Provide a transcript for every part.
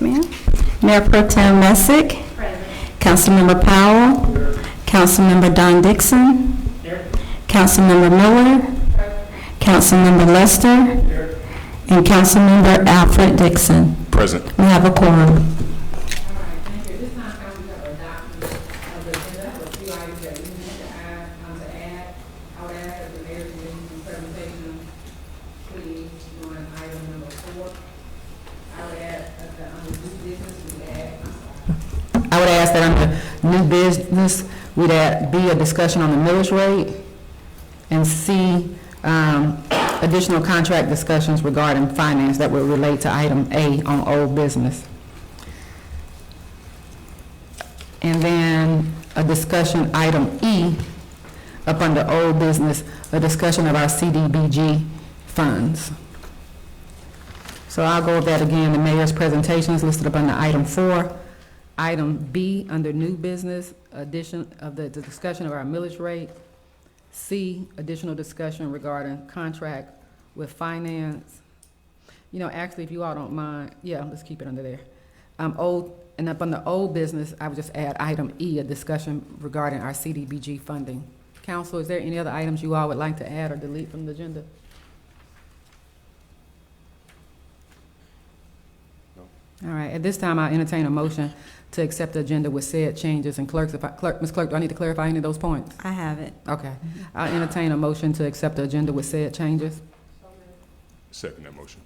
ma'am. Mayor Pro Tem Messick. Councilmember Powell. Councilmember Don Dixon. Councilmember Miller. Councilmember Lester. And Councilmember Alfred Dixon. Present. We have a quorum. I would ask that under new business, we'd add B, a discussion on the millage rate, and C, additional contract discussions regarding finance that would relate to item A on old business. And then a discussion, item E, up under old business, a discussion of our CDBG funds. So I'll go over that again. The mayor's presentation is listed up under item 4. Item B, under new business, addition of the discussion of our millage rate. C, additional discussion regarding contract with finance. You know, actually, if you all don't mind, yeah, let's keep it under there. And up under old business, I would just add item E, a discussion regarding our CDBG funding. Council, is there any other items you all would like to add or delete from the agenda? No. All right, at this time, I'll entertain a motion to accept the agenda with said changes. And Ms. Clerk, do I need to clarify any of those points? I have it. Okay. I'll entertain a motion to accept the agenda with said changes. Second that motion.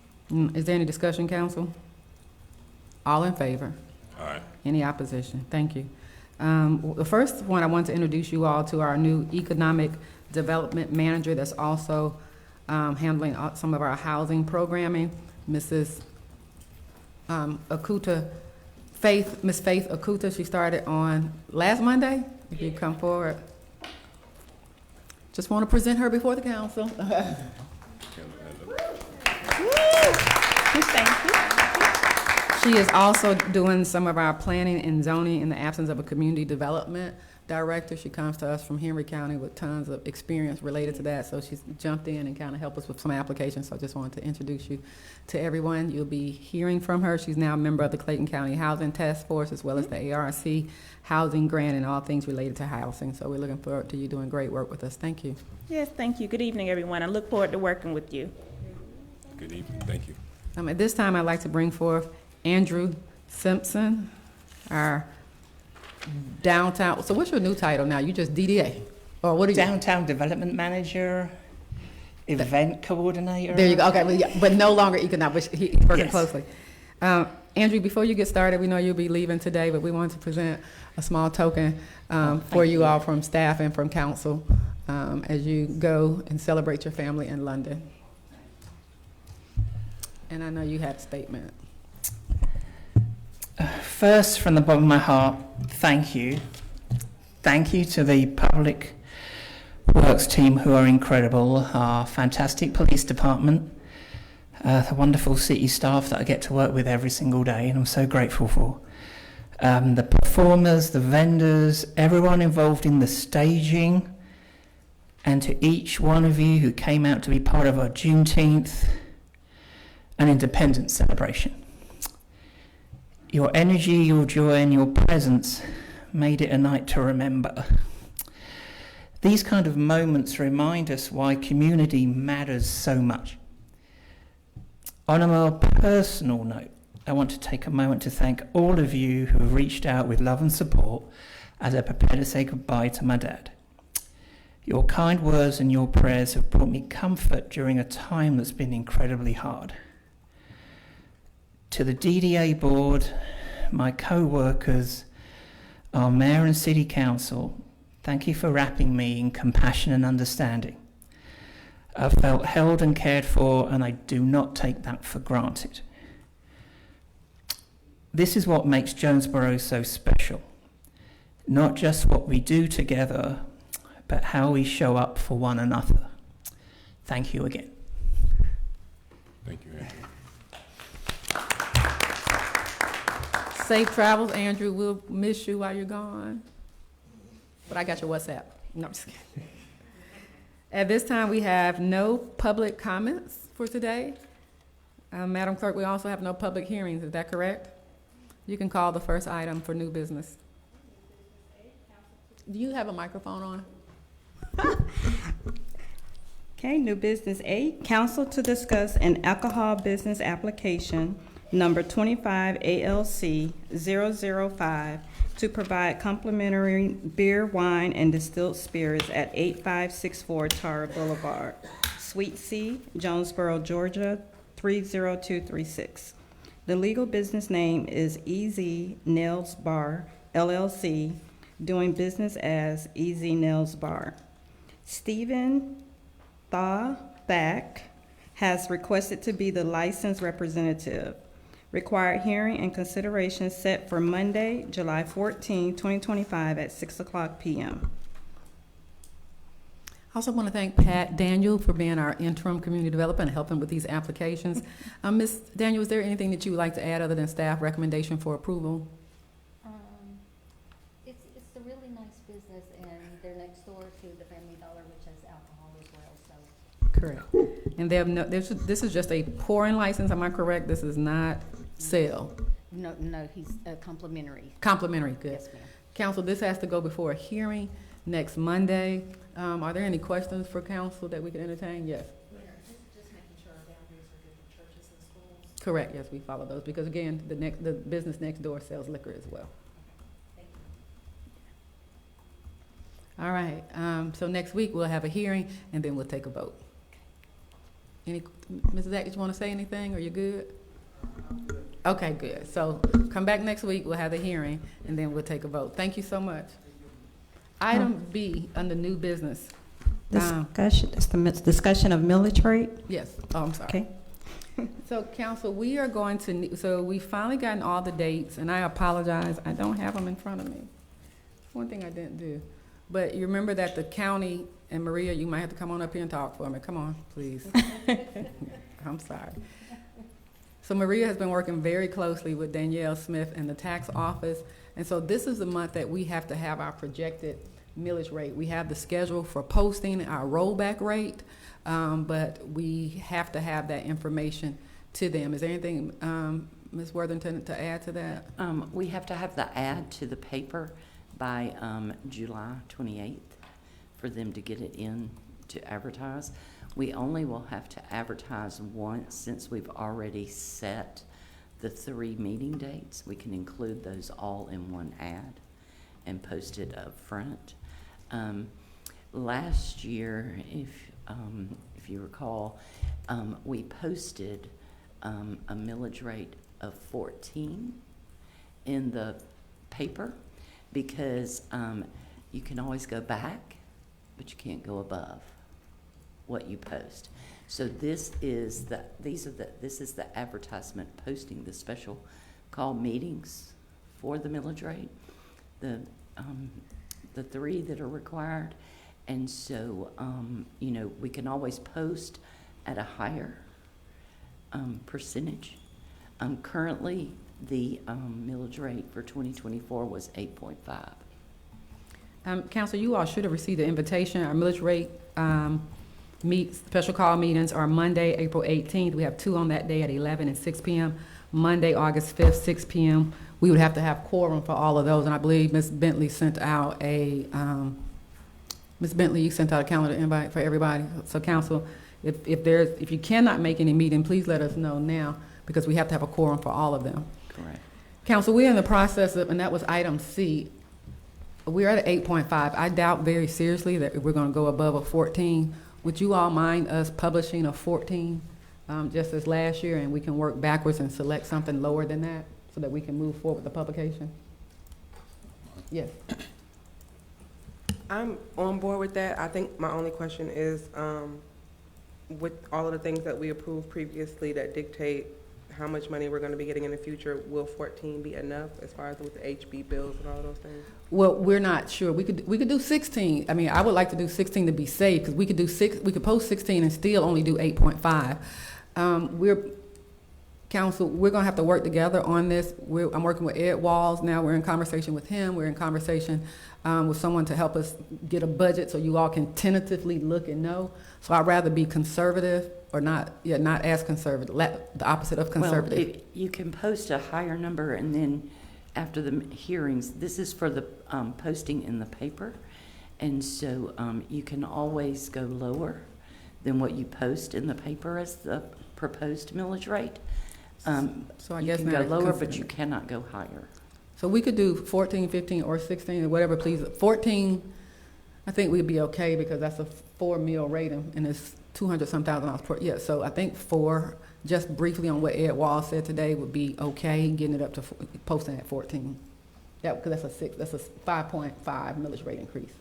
Is there any discussion, council? All in favor? Aye. Any opposition? Thank you. The first one, I want to introduce you all to our new economic development manager that's also handling some of our housing programming, Mrs. Akuta. Miss Faith Akuta, she started on last Monday. If you come forward. Just want to present her before the council. Thank you. She is also doing some of our planning and zoning in the absence of a community development director. She comes to us from Henry County with tons of experience related to that, so she's jumped in and kind of helped us with some applications. So I just wanted to introduce you to everyone. You'll be hearing from her. She's now a member of the Clayton County Housing Task Force as well as the ARC Housing Grant and all things related to housing. So we're looking forward to you doing great work with us. Thank you. Yes, thank you. Good evening, everyone. I look forward to working with you. Good evening. Thank you. At this time, I'd like to bring forth Andrew Simpson, our downtown. So what's your new title now? You just DDA? Or what are you? Downtown Development Manager, Event Coordinator. There you go. Okay, but no longer economic, but he's working Yes. closely. Andrew, before you get started, we know you'll be leaving today, but we wanted to present a small token for you all from staff and from council as you go and celebrate your family in London. And I know you had a statement. First, from the bottom of my heart, thank you. Thank you to the Public Works team who are incredible, our fantastic police department, the wonderful city staff that I get to work with every single day, and I'm so grateful for. The performers, the vendors, everyone involved in the staging, and to each one of you who came out to be part of our Juneteenth and Independence celebration. Your energy, your joy, and your presence made it a night to remember. These kind of moments remind us why community matters so much. On a more personal note, I want to take a moment to thank all of you who have reached out with love and support as I prepare to say goodbye to my dad. Your kind words and your prayers have brought me comfort during a time that's been incredibly hard. To the DDA board, my co-workers, our mayor and city council, thank you for wrapping me in compassion and understanding. I've felt held and cared for, and I do not take that for granted. This is what makes Jonesboro so special. Not just what we do together, but how we show up for one another. Thank you again. Thank you, Andrew. Safe travels, Andrew. We'll miss you while you're gone. But I got your WhatsApp. No, I'm just kidding. At this time, we have no public comments for today. Madam Clerk, we also have no public hearings. Is that correct? You can call the first item for new business. Do you have a microphone on? Okay, new business 8, council to discuss an alcohol business application number 25 ALC 005 to provide complimentary beer, wine, and distilled spirits at 8564 Tara Boulevard, Suite C, Jonesboro, Georgia 30236. The legal business name is EZ Nails Bar, LLC, doing business as EZ Nails Bar. Stephen Thak has requested to be the licensed representative. Required hearing and consideration set for Monday, July 14, 2025 at 6:00 p.m. I also want to thank Pat Daniel for being our interim community developer and helping with these applications. Ms. Daniel, is there anything that you would like to add other than staff recommendation for approval? It's a really nice business, and they're next door to the Family Dollar, which has alcohol as well, so. Correct. And they have no, this is just a pouring license, am I correct? This is not sale. No, he's complimentary. Complimentary, good. Yes, ma'am. Council, this has to go before a hearing next Monday. Are there any questions for council that we can entertain? Yes. Just making sure our boundaries are good for churches and schools. Correct, yes, we follow those, because again, the business next door sells liquor as well. Thank you. All right, so next week we'll have a hearing and then we'll take a vote. Any, Mrs. Atkins, you want to say anything, or you good? Okay, good. So come back next week, we'll have the hearing and then we'll take a vote. Thank you so much. Item B, under new business. Discussion, that's the discussion of millage rate. Yes, oh, I'm sorry. Okay. So council, we are going to, so we finally gotten all the dates, and I apologize, I don't have them in front of me. One thing I didn't do. But you remember that the county, and Maria, you might have to come on up here and talk for me. Come on, please. I'm sorry. So Maria has been working very closely with Danielle Smith and the tax office. And so this is the month that we have to have our projected millage rate. We have the schedule for posting our rollback rate, but we have to have that information to them. Is there anything, Ms. Worthington, to add to that? We have to have the ad to the paper by July 28th for them to get it in to advertise. We only will have to advertise once, since we've already set the 3 meeting dates. We can include those all in one ad and post it up front. Last year, if you recall, we posted a millage rate of 14 in the paper, because you can always go back, but you can't go above what you post. So this is the advertisement posting, the special call meetings for the millage rate, the 3 that are required. And so, you know, we can always post at a higher percentage. Currently, the millage rate for 2024 was 8.5. Council, you all should have received the invitation. Our millage rate special call meetings are Monday, April 18th. We have 2 on that day at 11 and 6 p.m. Monday, August 5th, 6 p.m. We would have to have quorum for all of those, and I believe Ms. Bentley sent out a Ms. Bentley, you sent out a calendar invite for everybody. So council, if you cannot make any meeting, please let us know now, because we have to have a quorum for all of them. Correct. Council, we're in the process of, and that was item C. We're at 8.5. I doubt very seriously that we're going to go above a 14. Would you all mind us publishing a 14 just as last year, and we can work backwards and select something lower than that so that we can move forward with the publication? Yes. I'm on board with that. I think my only question is, with all of the things that we approved previously that dictate how much money we're going to be getting in the future, will 14 be enough as far as with the HB bills and all those things? Well, we're not sure. We could do 16. I mean, I would like to do 16 to be safe, because we could post 16 and still only do 8.5. Council, we're going to have to work together on this. I'm working with Ed Walls now. We're in conversation with him. We're in conversation with someone to help us get a budget so you all can tentatively look and know. So I'd rather be conservative, or not as conservative, the opposite of conservative. Well, you can post a higher number, and then after the hearings, this is for the posting in the paper. And so you can always go lower than what you post in the paper as the proposed millage rate. So I You guess can now go lower, but consider- you cannot go higher. So we could do 14, 15, or 16, or whatever, please. 14, I think we'd be okay because that's a 4 mil rating and it's 200-some thousand per, yeah, so I think 4, just briefly on what Ed Wall said today, would be okay, getting it up to, posting at 14. Yeah, because that's a 5.5 millage rate increase.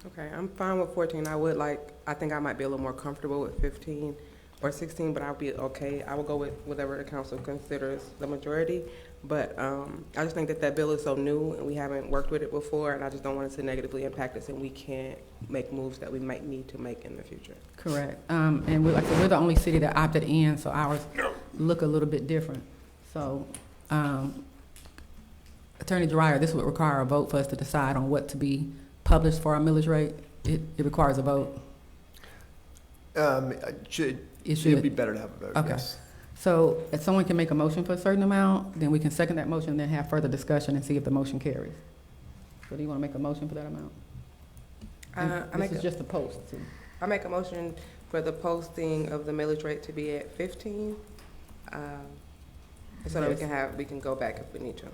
Okay, I'm fine with 14. I think I might be a little more comfortable with 15 or 16, but I'll be okay. I will go with whatever the council considers the majority. But I just think that bill is so new and we haven't worked with it before, and I just don't want it to negatively impact us and we can't make moves that we might need to make in the future. Correct. And like I said, we're the only city that opted in, so ours look a little bit different. So, Attorney Dreyer, this would require a vote for us to decide on what to be published for our millage rate. It requires a vote. It'd be better to have a vote, Okay. yes. So if someone can make a motion for a certain amount, then we can second that motion and then have further discussion and see if the motion carries. So do you want to make a motion for that amount? This is just a post, too. I make a motion for the posting of the millage rate to be at 15, so that we can go back if we need to.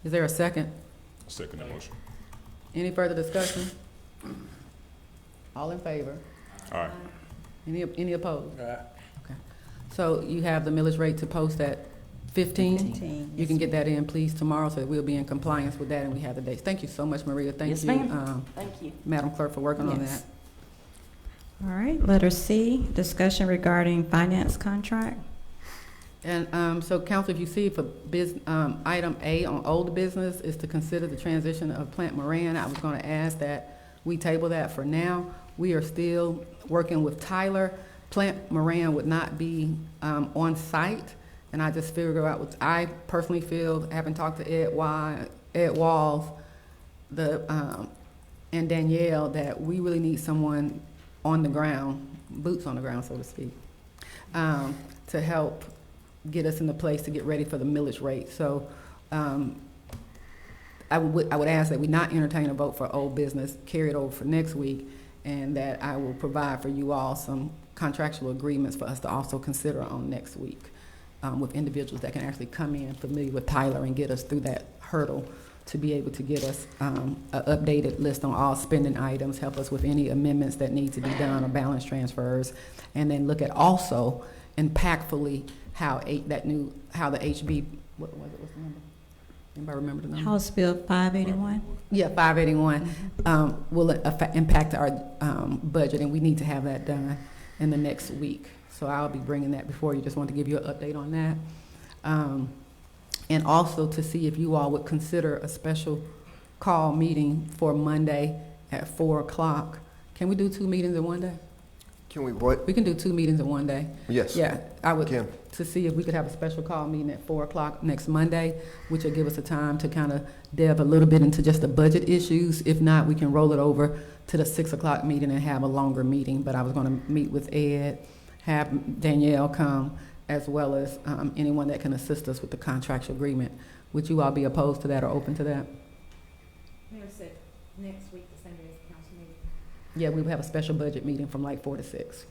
Is there a second? Second that motion. Any further discussion? All in favor? All right. Any opposed? Okay. So you have the millage rate to post at 15? 15, You can get that in, please, tomorrow, so that we'll be in compliance with that and we have the dates. Thank you so much, Maria. Thank Yes, you, ma'am. Thank you. Madam Clerk, for working on Yes. that. All right, letter C, discussion regarding finance contract. And so, council, if you see for item A on old business is to consider the transition of Plant Moran. I was going to ask that we table that for now. We are still working with Tyler. Plant Moran would not be on site, and I just figured out what I personally feel, having talked to Ed Walls, and Danielle, that we really need someone on the ground, boots on the ground, so to speak, to help get us in the place to get ready for the millage rate. So I would ask that we not entertain a vote for old business, carry it over for next week, and that I will provide for you all some contractual agreements for us to also consider on next week with individuals that can actually come in familiar with Tyler and get us through that hurdle to be able to get us an updated list on all spending items, help us with any amendments that need to be done or balance transfers, and then look at also impactfully how the HB, what was it, what's the number? Anybody remember the number? House Bill 581. Yeah, 581 will impact our budget, and we need to have that done in the next week. So I'll be bringing that before you. Just want to give you an update on that. And also to see if you all would consider a special call meeting for Monday at 4 o'clock. Can we do 2 meetings in one day? Can we what? We can do 2 meetings in one day. Yes. Yeah, I would, Can. to see if we could have a special call meeting at 4 o'clock next Monday, which will give us a time to kind of delve a little bit into just the budget issues. If not, we can roll it over to the 6 o'clock meeting and have a longer meeting. But I was going to meet with Ed, have Danielle come, as well as anyone that can assist us with the contractual agreement. Would you all be opposed to that or open to that? Mayor said next week, the same day as the council meeting, Yeah, we would have a special budget meeting from like 4 to 6. 4 to 6.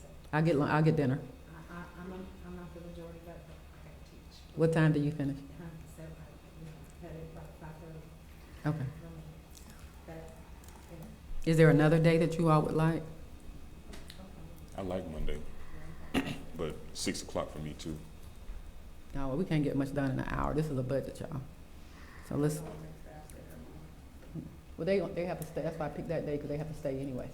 So I'll get dinner. I'm not the majority vote, but I gotta teach. What time do you finish? So, had it about 5:30. Okay. But, Is there another day that you all would like? I like Monday, but 6 o'clock for me too. No, we can't get much done in an hour. This is a budget, y'all. So let's, well, they have to stay. That's why I picked that day, because they have to stay anyway.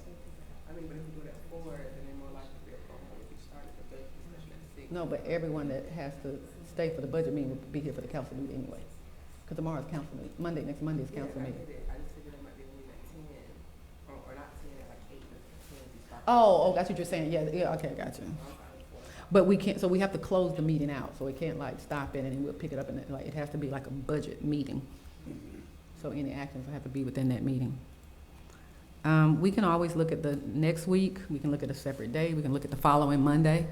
I mean, but if you do it at 4, then they're more likely to be at home if you started the budget discussion at 6. No, but everyone that has to stay for the budget meeting will be here for the council meeting anyway. Because tomorrow's council meeting. Next Monday is council I meeting. get it. I just figured it might be a meeting at 10, or not 10, at like 8, but 10 you start. Oh, that's what you're saying. Yeah, okay, I got you. But we can't, so we have to close the meeting out, so we can't like stop it and then we'll pick it up and like, it has to be like a budget meeting. So any actions will have to be within that meeting. We can always look at the next week, we can look at a separate day, we can look at the following Monday,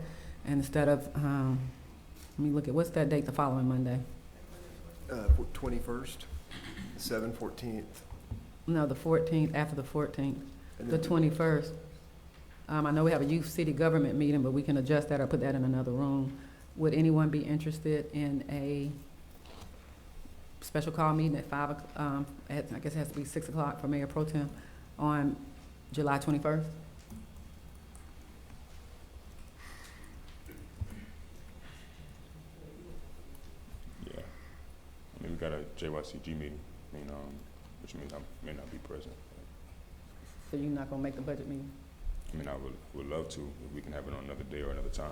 and instead of, let me look at, what's that date, the following Monday? 21st, 7th, 14th. No, the 14th, after the 14th, the 21st. I know we have a youth city government meeting, but we can adjust that or put that in another room. Would anyone be interested in a special call meeting at I guess it has to be 6 o'clock for Mayor Pro Tem on July 21st? Yeah. I mean, we got a JYCG meeting, which means I may not be present. So you're not gonna make the budget meeting? I mean, I would love to, if we can have it on another day or another time.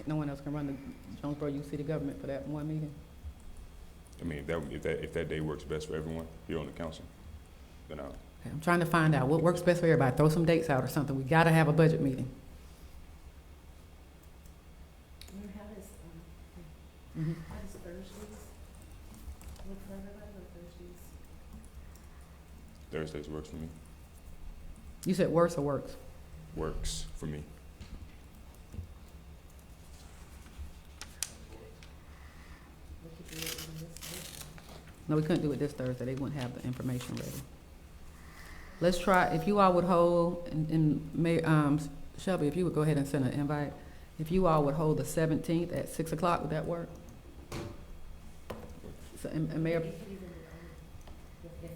No one else can run the Jonesboro Youth City Government for that one meeting? I mean, if that day works best for everyone here on the council, then I'll. Okay, I'm trying to find out what works best for everybody. Throw some dates out or something. We gotta have a budget meeting. How does, Mhm. how does Thursdays look for everybody, or Thursdays? Thursdays works for me. You said worse or works? Works for me. We could do it on this Thursday. No, we couldn't do it this Thursday. They wouldn't have the information ready. Let's try, if you all would hold, Shelby, if you would go ahead and send an invite. If you all would hold the 17th at 6 o'clock, would that work? So, and Mayor, We could even do it if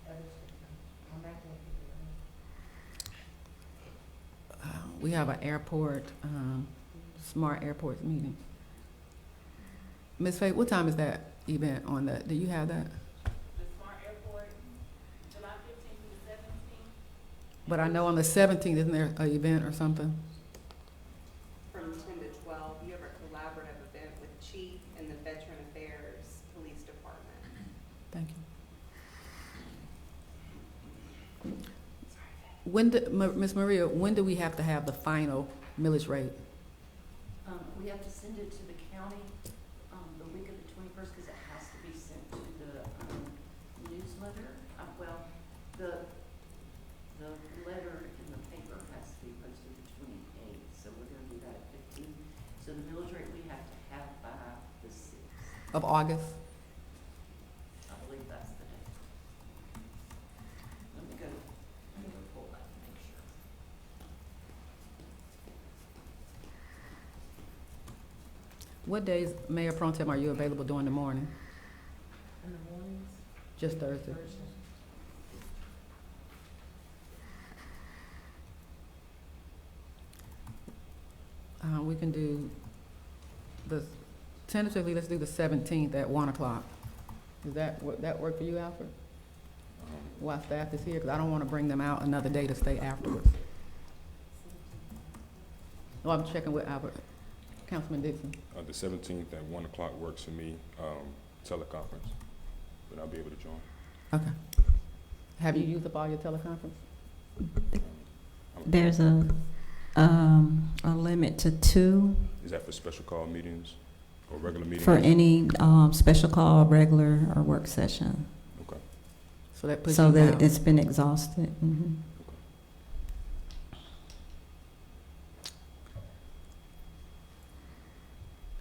others could come. I'm back there. we have an airport, smart airports meeting. Ms. Faye, what time is that event on that? Do you have that? The Smart Airport, July 15th to the 17th. But I know on the 17th, isn't there an event or something? From 10 to 12, you have a collaborative event with Chief and the Veteran Affairs Police Department. Thank you. Ms. Maria, when do we have to have the final millage rate? We have to send it to the county, the week of the 21st, because it has to be sent to the, newsletter. The letter in the paper has to be posted the 28th, so we're gonna do that at 15. So the millage rate we have to have by the 6th. Of August? I believe that's the date. Let me go pull that and make sure. What days, Mayor Pro Tem, are you available during the morning? In the mornings, Just Thursday? Thursday. We can do tentatively, let's do the 17th at 1 o'clock. Does that work for you, Alfred? While staff is here, because I don't want to bring them out another day to stay afterwards. Oh, I'm checking with Albert. Councilman Dixon. The 17th at 1 o'clock works for me, teleconference, but I'll be able to join. Okay. Have you used up all your teleconference? There's a limit to 2 Is that for special call meetings or regular meetings? for any special call, regular, or work session. Okay. So that puts So you that down. it's been exhausted. Mhm.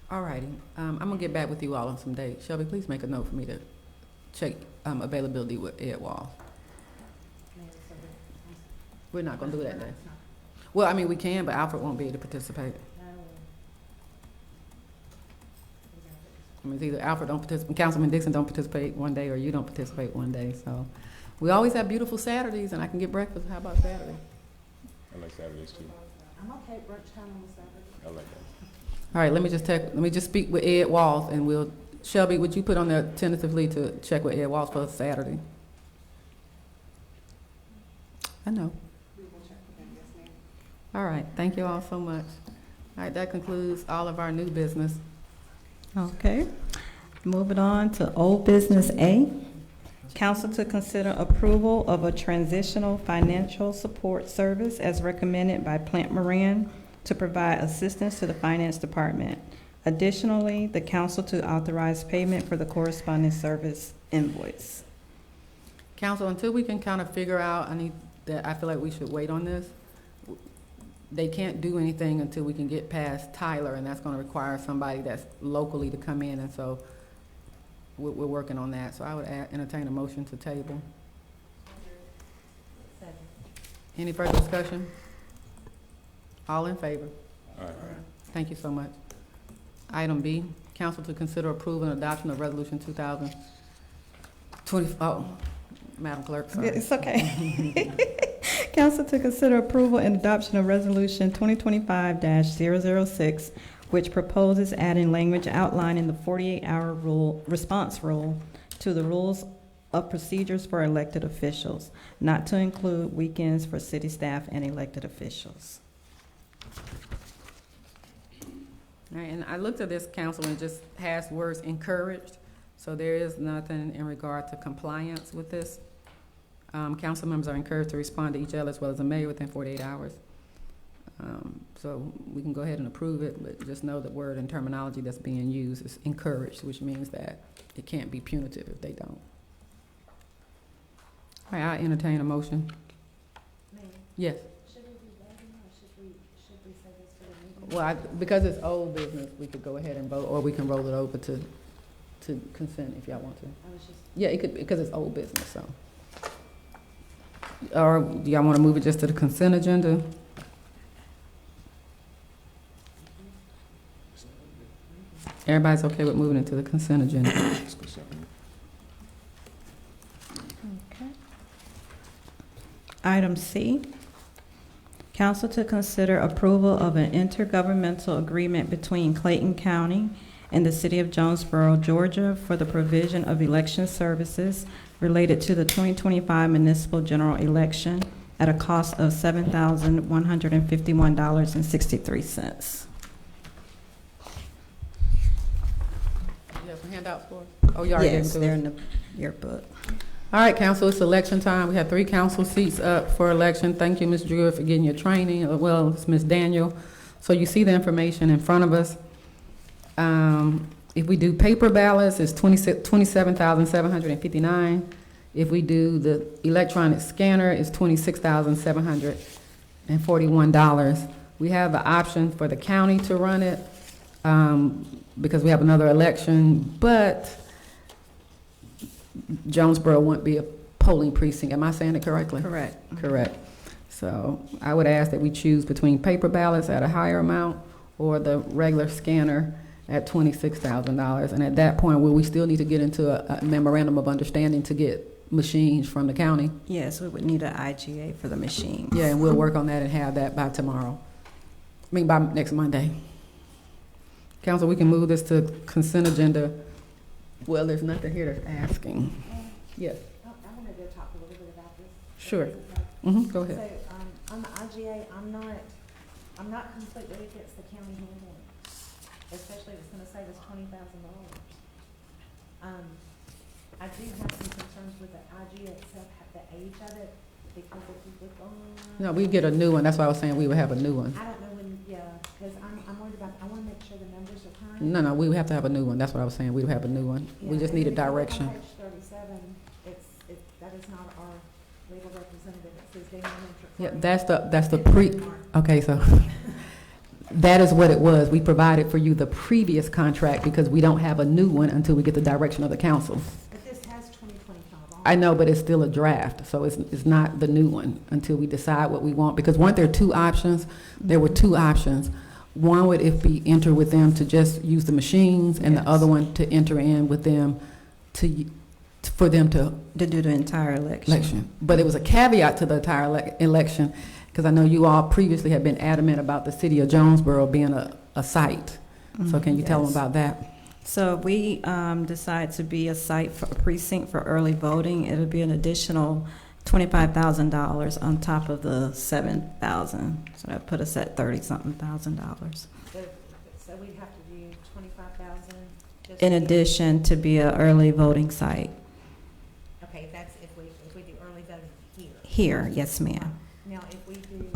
All righty. I'm gonna get back with you all on some dates. Shelby, please make a note for me to check availability with Ed Wall. We're not gonna do that day. Well, I mean, we can, but Alfred won't be able to participate. I mean, it's either Alfred don't participate, Councilman Dixon don't participate one day, or you don't participate one day, so. We always have beautiful Saturdays, and I can get breakfast. How about Saturday? I like Saturdays too. I'm okay at brunch time on Saturday. I like that. All right, let me just speak with Ed Walls, and Shelby, would you put on there tentatively to check with Ed Walls for Saturday? I know. We will check with them, yes, ma'am. All right, thank you all so much. All right, that concludes all of our new business. Okay. Moving on to old business A. Council to consider approval of a transitional financial support service as recommended by Plant Moran to provide assistance to the Finance Department. Additionally, the council to authorize payment for the corresponding service invoice. Council, until we can kind of figure out, I feel like we should wait on this. they can't do anything until we can get past Tyler, and that's gonna require somebody that's locally to come in, and so we're working on that. So I would entertain a motion to table. Second. Any further discussion? All in favor? All right. Thank you so much. Item B, council to consider approval and adoption of resolution 2020, Madam Clerk, sorry. It's okay. Council to consider approval and adoption of Resolution 2025-006, which proposes adding language outlining the 48-hour response rule to the rules of procedures for elected officials, not to include weekends for city staff and elected officials. All right, and I looked at this, council, and it just has words encouraged, so there is nothing in regard to compliance with this. Council members are encouraged to respond to each other as well as the mayor within 48 hours. So we can go ahead and approve it, but just know the word and terminology that's being used is encouraged, which means that it can't be punitive if they don't. All right, I entertain a motion. Mayor, Yes. should we be voting or should we say this for the meeting? Well, because it's old business, we could go ahead and vote, or we can roll it over to consent if y'all want to. I was just, Yeah, it could, because it's old business, so. Or do y'all want to move it just to the consent agenda? Everybody's okay with moving it to the consent agenda? Let's go second. Item C, council to consider approval of an intergovernmental agreement between Clayton County and the City of Jonesboro, Georgia, for the provision of election services related to the 2025 municipal general election at a cost of $7,151.63. You have some handouts for us? Oh, you already gave them Yes, to they're us? in the yearbook. All right, council, it's election time. We have 3 council seats up for election. Thank you, Ms. Druid, for getting your training. Well, it's Ms. Daniel. So you see the information in front of us. If we do paper ballots, it's $27,759. If we do the electronic scanner, it's $26,741. We have the option for the county to run it because we have another election, but Jonesboro won't be a polling precinct. Am I saying it correctly? Correct. Correct. So I would ask that we choose between paper ballots at a higher amount or the regular scanner at $26,000. And at that point, will we still need to get into a memorandum of understanding to get machines from the county? Yes, we would need an IGA for the machine. Yeah, and we'll work on that and have that by tomorrow. By next Monday. Council, we can move this to consent agenda. Well, there's nothing here that's asking. Yes, I wanted to talk a little bit about this. sure. Go ahead. So, on the IGA, I'm not completely against the county handling, especially if it's gonna save us $20,000. I do have some concerns with the IGA itself, the age of it, because if you look on. No, we get a new one. That's why I was saying we would have a new one. I don't know when, because I'm worried about, I wanna make sure the numbers are current. No, we would have to have a new one. That's what I was saying. We would have a new one. We Yeah, just and needed if you look on direction. Page 37, that is not our legal representative, it says Daniel Metric. Yeah, that's the okay, so that is what it was. We provided for you the previous contract because we don't have a new one until we get the direction of the council. But this has 2025 on it. I know, but it's still a draft, so it's not the new one until we decide what we want. Because weren't there 2 options? There were 2 options. One would be enter with them to just use the machines, and the other one to enter in with them for them to do the entire election. But it was a caveat to the entire election, because I know you all previously had been adamant about the city of Jonesboro being a site. So can you tell them Yes. about that? So if we decide to be a site for a precinct for early voting, it'll be an additional $25,000 on top of the $7,000. So that put us at $30-something thousand. So we have to do 25,000? In addition to be an early voting site. Okay, that's if we do early voting here. Here, yes, ma'am. Now, if we do,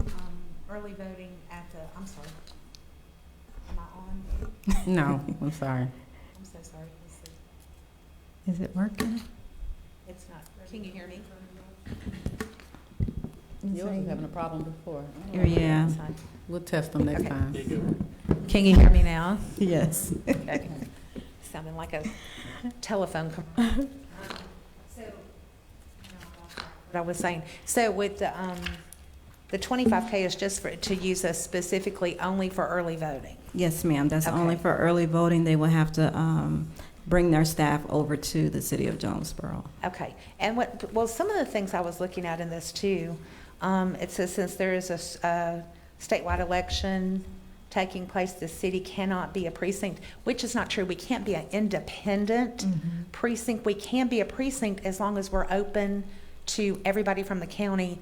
early voting at the, I'm sorry. Am I on? No, I'm sorry. I'm so sorry. Let's see. Is it working? It's not. Can you hear me? Yours was having a problem before. Yeah. We'll test them next Okay. time. Can you hear me now? Yes. Okay. Sounding like a telephone. So, what I was saying, so with the 25K is just to use us specifically only for early voting. Yes, ma'am. That's Okay. only for early voting. They will have to bring their staff over to the city of Jonesboro. Okay, and well, some of the things I was looking at in this too, it says since there is a statewide election taking place, the city cannot be a precinct, which is not true. We can't be an independent precinct. We can be a precinct as long as we're open to everybody from the county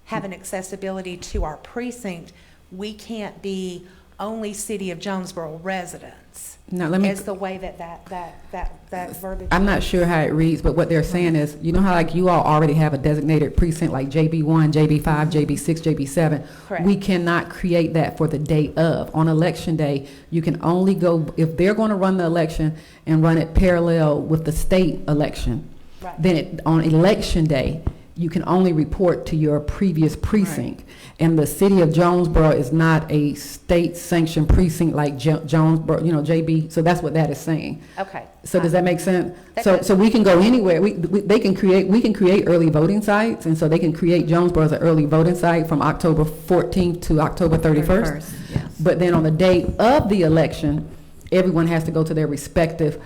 having accessibility to our precinct. We can't be only City of Jonesboro residents. Now, let me. Is the way that verbiage. I'm not sure how it reads, but what they're saying is, you know how like you all already have a designated precinct like JB1, JB5, JB6, JB7? Correct. We cannot create that for the day of. On election day, you can only go, if they're going to run the election and run it parallel with the state election, Right. then on election day, you can only report to your previous precinct. And the city of Jonesboro is not a state-sanctioned precinct like Jonesboro, you know, JB, so that's what that is saying. Okay. So does that make sense? That So, does. so we can go anywhere. We can create early voting sites, and so they can create Jonesboro as an early voting site from October 14th to October 31st. Yes. But then on the day of the election, everyone has to go to their respective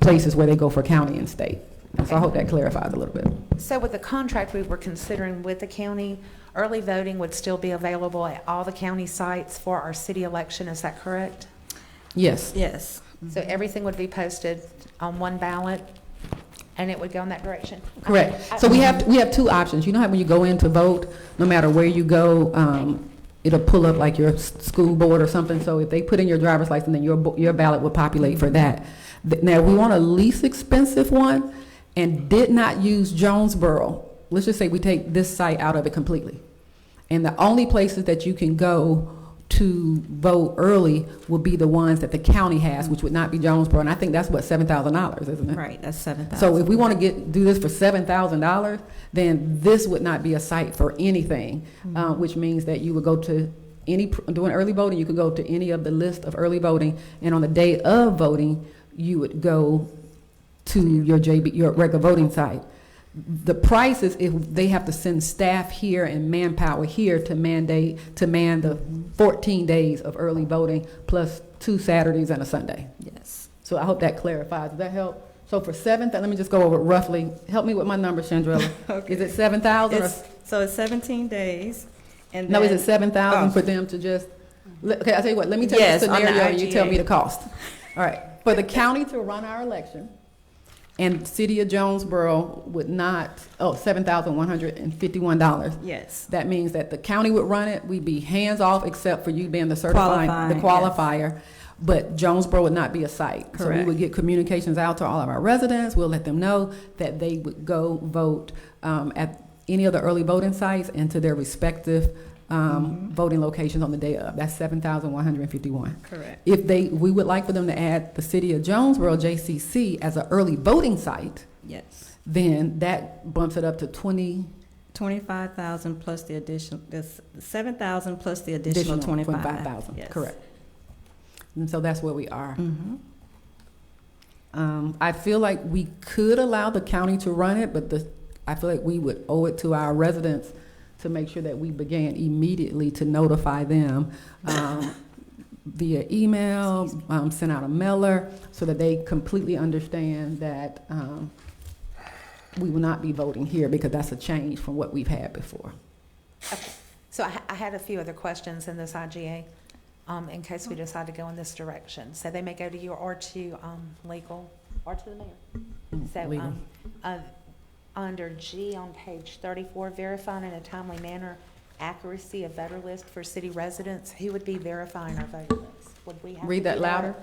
places where they go for county and state. And so I hope that clarifies a little bit. So with the contract we were considering with the county, early voting would still be available at all the county sites for our city election, is that correct? Yes. Yes. So everything would be posted on one ballot, and it would go in that direction? Correct. So we have two options. You know how when you go in to vote, no matter where you go, it'll pull up like your school board or something. So if they put in your driver's license, then your ballot will populate for that. Now, if we want a least expensive one and did not use Jonesboro, let's just say we take this site out of it completely. And the only places that you can go to vote early will be the ones that the county has, which would not be Jonesboro. And I think that's what, $7,000, isn't it? Right, that's $7,000. So if we want to do this for $7,000, then this would not be a site for anything, which means that you would go to doing early voting, you could go to any of the list of early voting, and on the day of voting, you would go to your regular voting site. The price is if they have to send staff here and manpower here to man the 14 days of early voting plus 2 Saturdays and a Sunday. Yes. So I hope that clarifies. Does that help? So for let me just go over it roughly. Help me with my number, Chandrella. Okay. Is it 7,000? So it's 17 days. And No, then, is it 7,000 for them to just? Okay, I'll tell you what. Let me tell you the Yes, on the scenario, and you tell IGA. me the cost. All right, for the county to run our election, and City of Jonesboro would not, $7,151. Yes. That means that the county would run it, we'd be hands off except for you being the Qualifying, qualifier, but Jonesboro would not be a site. So we Correct. would get communications out to all of our residents, we'll let them know that they would go vote at any of the early voting sites and to their respective voting locations on the day of. That's 7,151. Correct. If we would like for them to add the City of Jonesboro, JCC, as an early voting site, Yes. then that bumps it up to 25,000 plus the additional, 7,000 plus the additional 25,000. Yes. Correct. And so that's where we are. Mhm. I feel like we could allow the county to run it, but I feel like we would owe it to our residents to make sure that we began immediately to notify them via email, send out a mailer, so that they completely understand that we will not be voting here, because that's a change from what we've had before. Okay. So I had a few other questions in this IGA, in case we decide to go in this direction. So they may go to you or to legal or to the mayor. So Legal. under G on page 34, verifying in a timely manner accuracy of voter list for city residents, who would be verifying our voter list? Would we have to Read that do louder.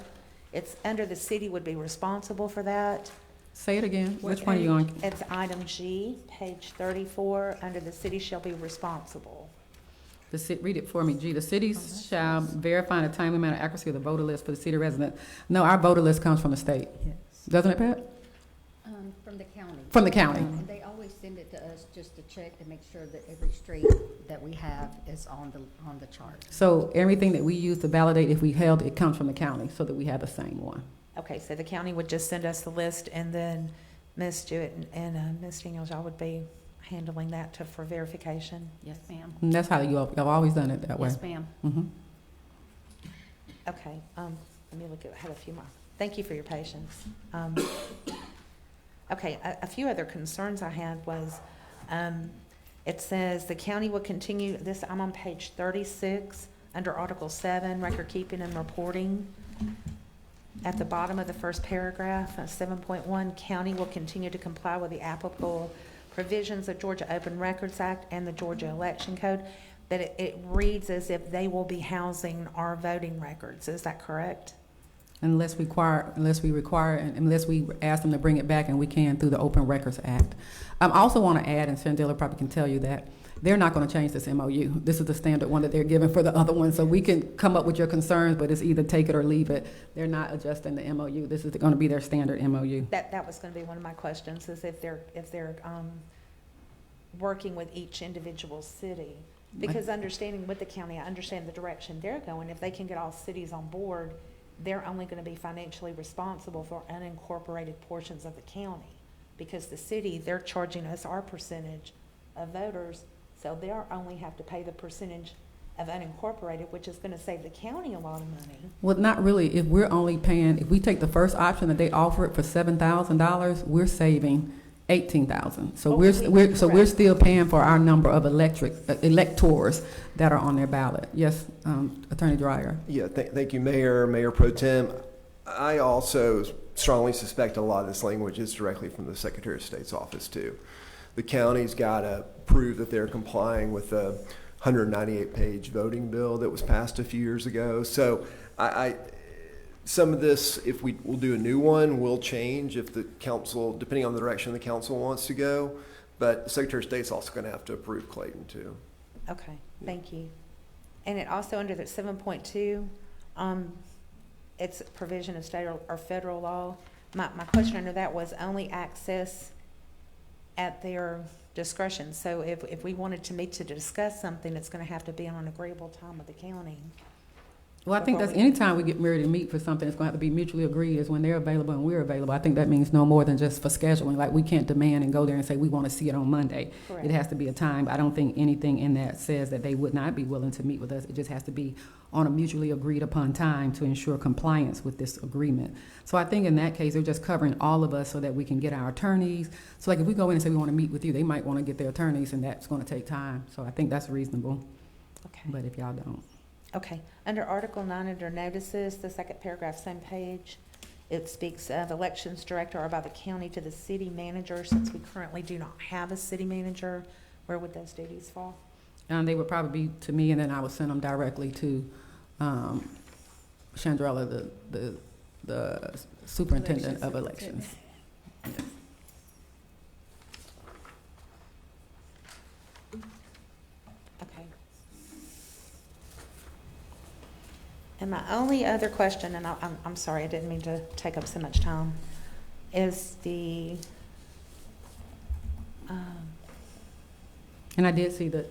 It's under the city would be responsible for that. Say it again. What Which one are you on? It's item G, page 34, under the city shall be responsible. Read it for me, G. The cities shall verify in a timely manner accuracy of the voter list for the city resident. No, our voter list comes from the state. Yes. Doesn't it, Pat? From the county. From the county. And they always send it to us just to check to make sure that every street that we have is on the chart. So everything that we use to validate if we held, it comes from the county, so that we have the same one. Okay, so the county would just send us the list, and then Ms. Jewett and Ms. Daniels, y'all would be handling that for verification? Yes, ma'am. And that's how y'all have always done it that way. Yes, ma'am. Mhm. Okay, let me look at, I have a few more. Thank you for your patience. Okay, a few other concerns I had was, it says the county will continue, this, I'm on page 36, under Article 7, record keeping and reporting. At the bottom of the first paragraph, 7.1, county will continue to comply with the applicable provisions of Georgia Open Records Act and the Georgia Election Code. But it reads as if they will be housing our voting records. Is that correct? Unless we require, and unless we ask them to bring it back, and we can through the Open Records Act. I also want to add, and Chandela probably can tell you that, they're not going to change this MOU. This is the standard one that they're given for the other one. So we can come up with your concerns, but it's either take it or leave it. They're not adjusting the MOU. This is going to be their standard MOU. That was going to be one of my questions, is if they're working with each individual city. Because understanding with the county, I understand the direction they're going. If they can get all cities on board, they're only going to be financially responsible for unincorporated portions of the county. Because the city, they're charging us our percentage of voters, so they only have to pay the percentage of unincorporated, which is going to save the county a lot of money. Well, not really. If we're only paying, if we take the first option that they offer it for $7,000, we're saving $18,000. So we're still paying for our number of electors that are on their ballot. Yes, Attorney Dreyer. Yeah, thank you, Mayor Pro Tem. I also strongly suspect a lot of this language is directly from the Secretary of State's office too. The county's got to prove that they're complying with the 198-page voting bill that was passed a few years ago. So some of this, if we'll do a new one, will change if the council, depending on the direction the council wants to go. But the Secretary of State's also going to have to approve Clayton too. Okay, thank you. And it also, under the 7.2, it's provision of state or federal law. My question under that was only access at their discretion. So if we wanted to meet to discuss something, it's going to have to be on an agreeable time with the county. Well, I think that's anytime we get ready to meet for something, it's going to have to be mutually agreed is when they're available and we're available. I think that means no more than just for scheduling. Like, we can't demand and go there and say we want to see it on Monday. Correct. It has to be a time. I don't think anything in that says that they would not be willing to meet with us. It just has to be on a mutually agreed upon time to ensure compliance with this agreement. So I think in that case, they're just covering all of us so that we can get our attorneys. So like if we go in and say we want to meet with you, they might want to get their attorneys, and that's going to take time. So I think that's reasonable. Okay. But if y'all don't. Okay. Under Article 9, under notices, the second paragraph, same page, it speaks of elections director or by the county to the city manager. Since we currently do not have a city manager, where would those duties fall? They would probably be to me, and then I would send them directly to Chandrella, the superintendent of elections. Yes. Okay. And my only other question, and I'm sorry, I didn't mean to take up so much time, is the and I did see the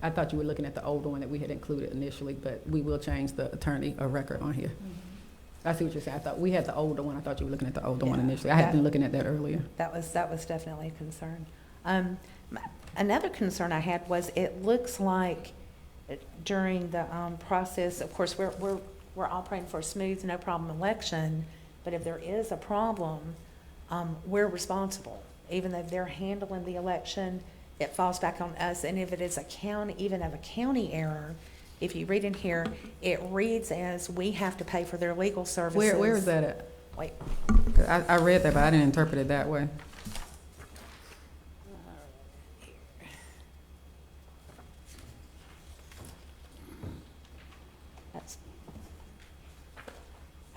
I thought you were looking at the older one that we had included initially, but we will change the attorney of record on here. Mm-hmm. I see what you're saying. I thought we had the older one. I thought you were looking at the older one initially. I had been looking at that earlier. That was definitely a concern. Another concern I had was it looks like during the process, of course, we're operating for a smooth, no problem election, but if there is a problem, we're responsible. Even though they're handling the election, it falls back on us. And if it is a county error, if you read in here, it reads as we have to pay for their legal services. Where is that at? Wait. I read that, but I didn't interpret it that way.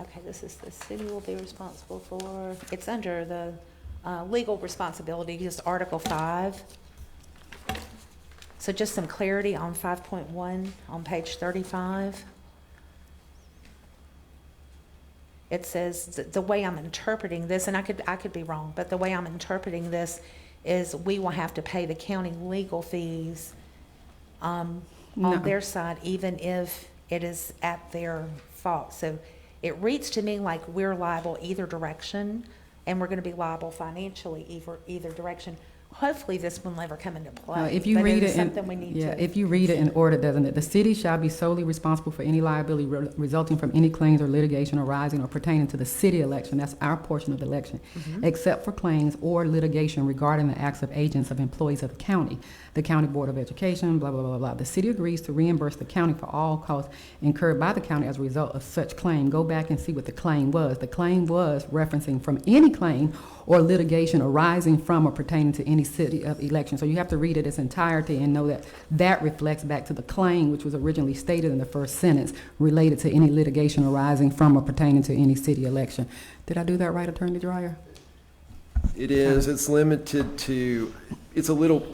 Okay, this is the city will be responsible for, it's under the legal responsibility, just Article 5. So just some clarity on 5.1 on page 35. It says, the way I'm interpreting this, and I could be wrong, but the way I'm interpreting this is we will have to pay the county legal fees No. on their side, even if it is at their fault. So it reads to me like we're liable either direction, and we're going to be liable financially either direction. Hopefully, this will never come into play. If you but read it is it, something we need to. if you read it in order, doesn't it? The city shall be solely responsible for any liability resulting from any claims or litigation arising or pertaining to the city election. That's our portion of the election, except for claims or litigation regarding the acts of agents of employees of the county board of education, blah blah blah blah. The city agrees to reimburse the county for all costs incurred by the county as a result of such claim. Go back and see what the claim was. The claim was referencing from any claim or litigation arising from or pertaining to any city of election. So you have to read it its entirety and know that that reflects back to the claim, which was originally stated in the first sentence, related to any litigation arising from or pertaining to any city election. Did I do that right, Attorney Dreyer? It is, it's limited to, it's a little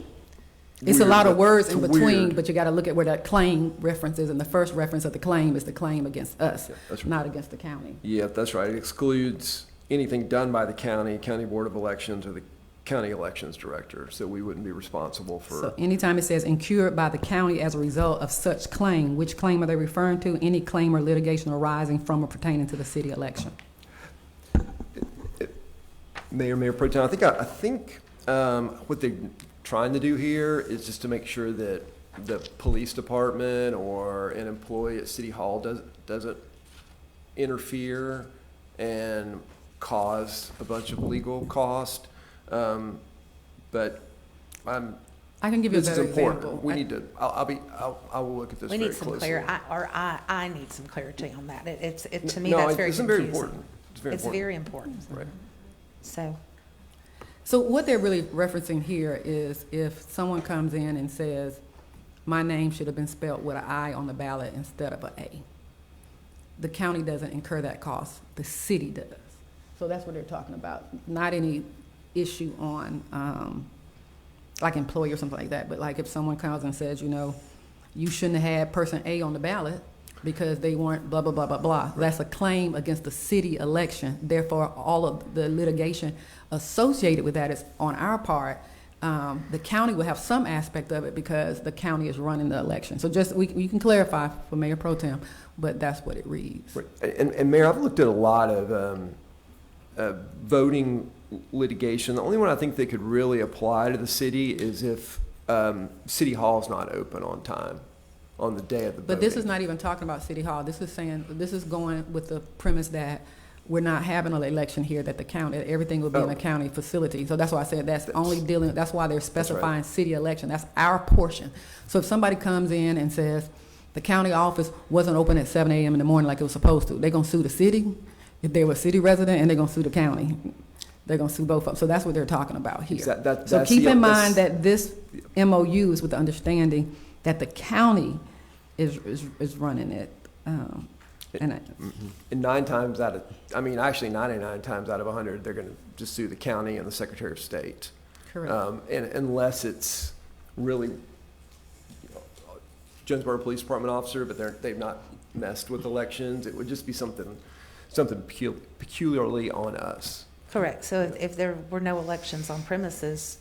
It's a weird, lot of but words in it's between, weird. but you got to look at where that claim reference is, and the first reference of the claim is the claim against us, Yeah, that's right. not against the county. Yeah, that's right. It excludes anything done by the county board of elections, or the county elections director, so we wouldn't be responsible for. So anytime it says incurred by the county as a result of such claim, which claim are they referring to? Any claim or litigation arising from or pertaining to the city election. Mayor Pro Tem, I think what they're trying to do here is just to make sure that the police department or an employee at City Hall doesn't interfere and cause a bunch of legal cost. But I can give you a this is better important. example. We need to, I will look at this We very need some closely. I need some clarity on that. To me, No, that's very it's confusing. very important. It's very It's important. very important. Right. So what they're really referencing here is if someone comes in and says, my name should have been spelled with an I on the ballot instead of an A. The county doesn't incur that cost, the city does. So that's what they're talking about, not any issue on like employee or something like that, but like if someone comes and says, you shouldn't have had person A on the ballot because they weren't blah, blah, blah, blah, blah. That's a claim against the city election. Therefore, all of the litigation associated with that is on our part. The county will have some aspect of it because the county is running the election. So just, we can clarify for Mayor Pro Tem, but that's what it reads. Right. And Mayor, I've looked at a lot of voting litigation. The only one I think that could really apply to the city is if City Hall is not open on time on the day of the voting. But this is not even talking about City Hall. This is saying, this is going with the premise that we're not having an election here, that the county, everything will be in a county facility. So that's why I said that's why they're specifying city election. That's our portion. So if somebody comes in and says the county office wasn't open at 7 a.m. in the morning like it was supposed to, they're going to sue the city if they were a city resident, and they're going to sue the county. They're going to sue both of them. So that's what they're talking about here. So keep in mind that this MOU is with the understanding that the county is running it. And 99 times out of 100, they're going to just sue the county and the Secretary of State. Correct. And unless it's really Jonesboro Police Department officer, but they've not messed with elections, it would just be something peculiarly on us. Correct. So if there were no elections on premises,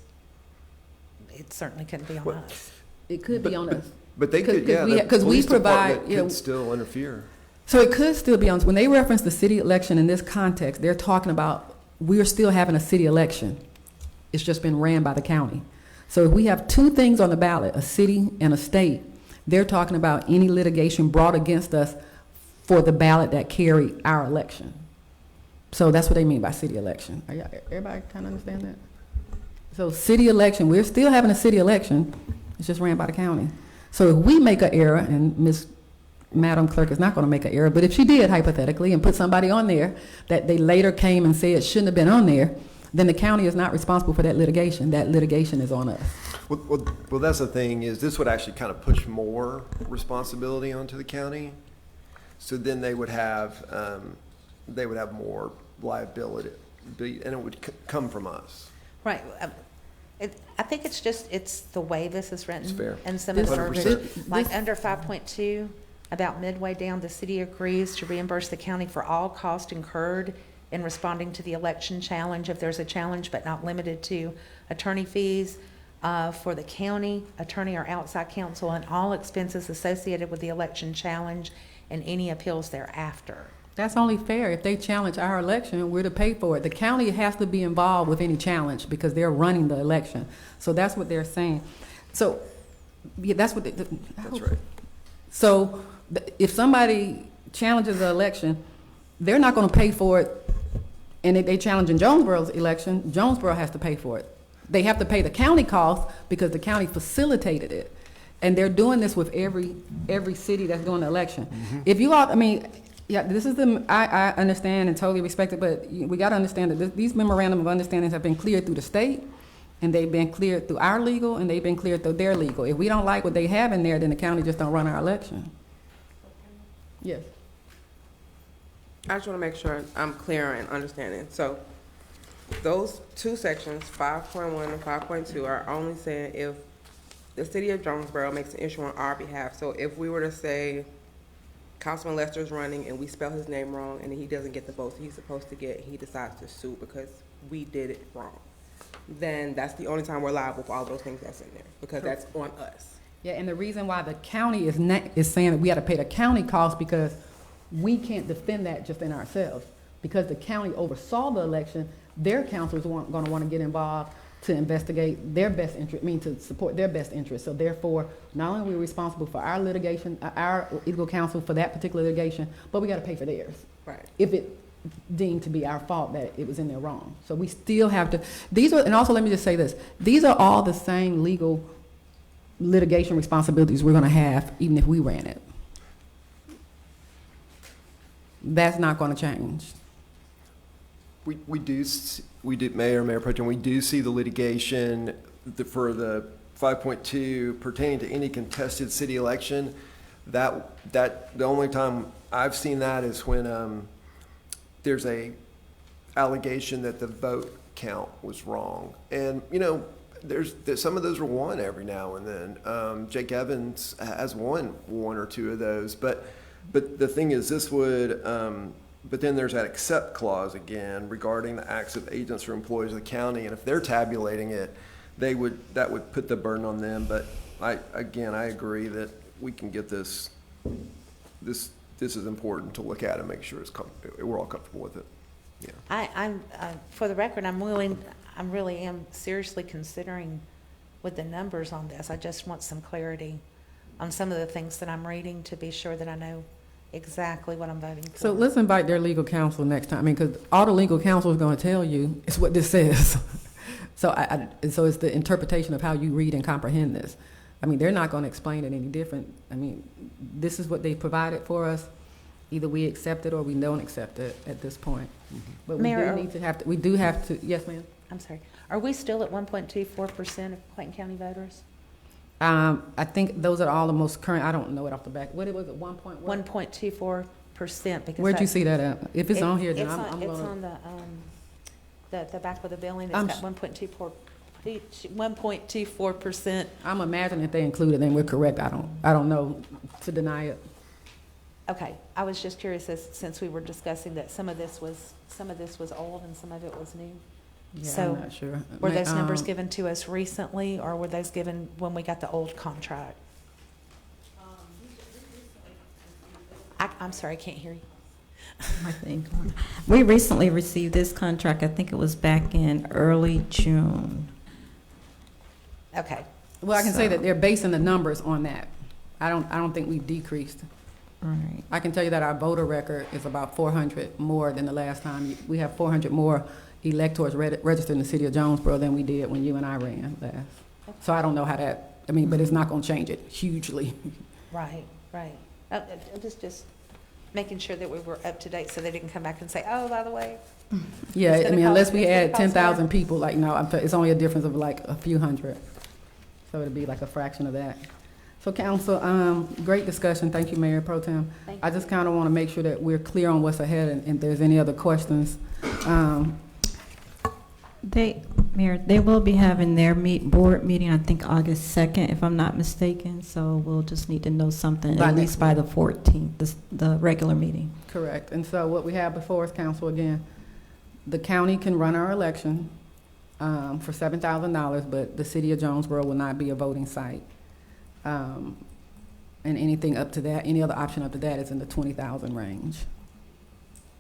it certainly couldn't be on us. It could be on us. But they could, yeah. Because we provide, could still interfere. So it could still be on, when they reference the city election in this context, they're talking about we're still having a city election. It's just been ran by the county. So if we have two things on the ballot, a city and a state, they're talking about any litigation brought against us for the ballot that carry our election. So that's what they mean by city election. Everybody kind of understand that? So city election, we're still having a city election. It's just ran by the county. So if we make an error, and Madam Clerk is not going to make an error, but if she did hypothetically and put somebody on there that they later came and said shouldn't have been on there, then the county is not responsible for that litigation. That litigation is on us. Well, that's the thing, is this would actually kind of push more responsibility onto the county. So then they would have more liability, and it would come from us. Right. I think it's the way this is written. It's fair. And some of the 100%. verbiage, like under 5.2, about midway down, the city agrees to reimburse the county for all costs incurred in responding to the election challenge, if there's a challenge, but not limited to attorney fees for the county, attorney or outside counsel, and all expenses associated with the election challenge and any appeals thereafter. That's only fair. If they challenge our election, we're to pay for it. The county has to be involved with any challenge because they're running the election. So that's what they're saying. So, yeah, that's what That's right. So if somebody challenges the election, they're not going to pay for it. And if they challenge in Jonesboro's election, Jonesboro has to pay for it. They have to pay the county costs because the county facilitated it. And they're doing this with every city that's doing the election. If you all, I mean, yeah, this is I understand and totally respect it, but we got to understand that these memorandum of understandings have been cleared through the state, and they've been cleared through our legal, and they've been cleared through their legal. If we don't like what they have in there, then the county just don't run our election. Yes. I just want to make sure I'm clear and understanding. So those two sections, 5.1 and 5.2, are only saying if the city of Jonesboro makes an issue on our behalf. So if we were to say Councilman Lester's running and we spell his name wrong and he doesn't get the votes he's supposed to get, he decides to sue because we did it wrong, then that's the only time we're liable for all those things that's in there, because that's on us. Yeah, and the reason why the county is saying that we got to pay the county costs because we can't defend that just in ourselves. Because the county oversaw the election, their councils aren't going to want to get involved to investigate their best interest, to support their best interest. So therefore, not only are we responsible for our litigation, our legal counsel for that particular litigation, but we got to pay for theirs. Right. If it deemed to be our fault that it was in there wrong. So we still have to, these are, and also let me just say this, these are all the same legal litigation responsibilities we're going to have even if we ran it. That's not going to change. We do, Mayor Pro Tem, we do see the litigation for the 5.2 pertaining to any contested city election. That the only time I've seen that is when there's a allegation that the vote count was wrong. And, you know, there's some of those are won every now and then. Jake Evans has won one or two of those. But the thing is, this would, but then there's that accept clause again regarding the acts of agents or employees of the county. And if they're tabulating it, that would put the burden on them. But I agree that we can get this is important to look at and make sure we're all comfortable with it. Yeah. I'm for the record, I really am seriously considering with the numbers on this. I just want some clarity on some of the things that I'm reading to be sure that I know exactly what I'm voting for. So let's invite their legal counsel next time. I mean, because all the legal counsel is going to tell you is what this says. So so it's the interpretation of how you read and comprehend this. I mean, they're not going to explain it any different. I mean, this is what they provided for us. Either we accept it or we don't accept it at this point. But we Mayor, do have to, yes, ma'am? I'm sorry. Are we still at 1.24% of Clayton County voters? I think those are all the most current. I don't know it off the back. What was it, 1.24%. Because where'd you see that at? If it's on here, then it's I'm on, going it's on the back of the building. It's got 1.24%. I'm imagining if they included, then we're correct. I don't know to deny it. Okay, I was just curious since we were discussing that some of this was old and some of it was new. Yeah, So, I'm not sure. Were those numbers given to us recently, or were those given when we got the old contract? I'm sorry, I can't hear you. I think we recently received this contract. I think it was back in early June. Okay. Well, I can say that they're basing the numbers on that. I don't think we've decreased. Right. I can tell you that our voter record is about 400 more than the last time. We have 400 more electors registered in the city of Jonesboro than we did when you and I ran last. So I don't know how that, I mean, but it's not going to change it hugely. Right. Just making sure that we were up to date so they didn't come back and say, oh, by the way. Yeah, I mean, unless we add cost 10,000 people, like, no, it's only a difference of like a few hundred. So it'd be like a fraction of that. So council, great discussion. Thank you, Mayor Pro Tem. I just kind of want to make sure that we're clear on what's ahead and if there's any other questions. Mayor, they will be having their board meeting, I think August 2nd, if I'm not mistaken. So we'll just need to know something at least by the 14th, the regular meeting. Correct. And so what we have before us, council, again, the county can run our election for $7,000, but the city of Jonesboro will not be a voting site. And anything up to that, any other option up to that is in the 20,000 range.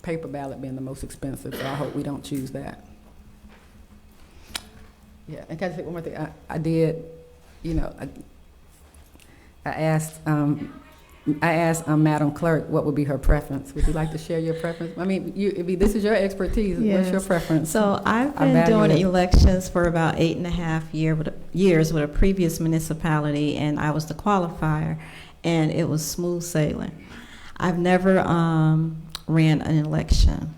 Paper ballot being the most expensive, so I hope we don't choose that. Yeah, and can I say one more thing? I did, you know, I asked Madam Clerk what would be her preference. Would you like to share your preference? I mean, this is your expertise. Yes. What's your preference? So I've been value doing it. elections for about 8.5 years with a previous municipality, and I was the qualifier, and it was smooth sailing. I've never ran an election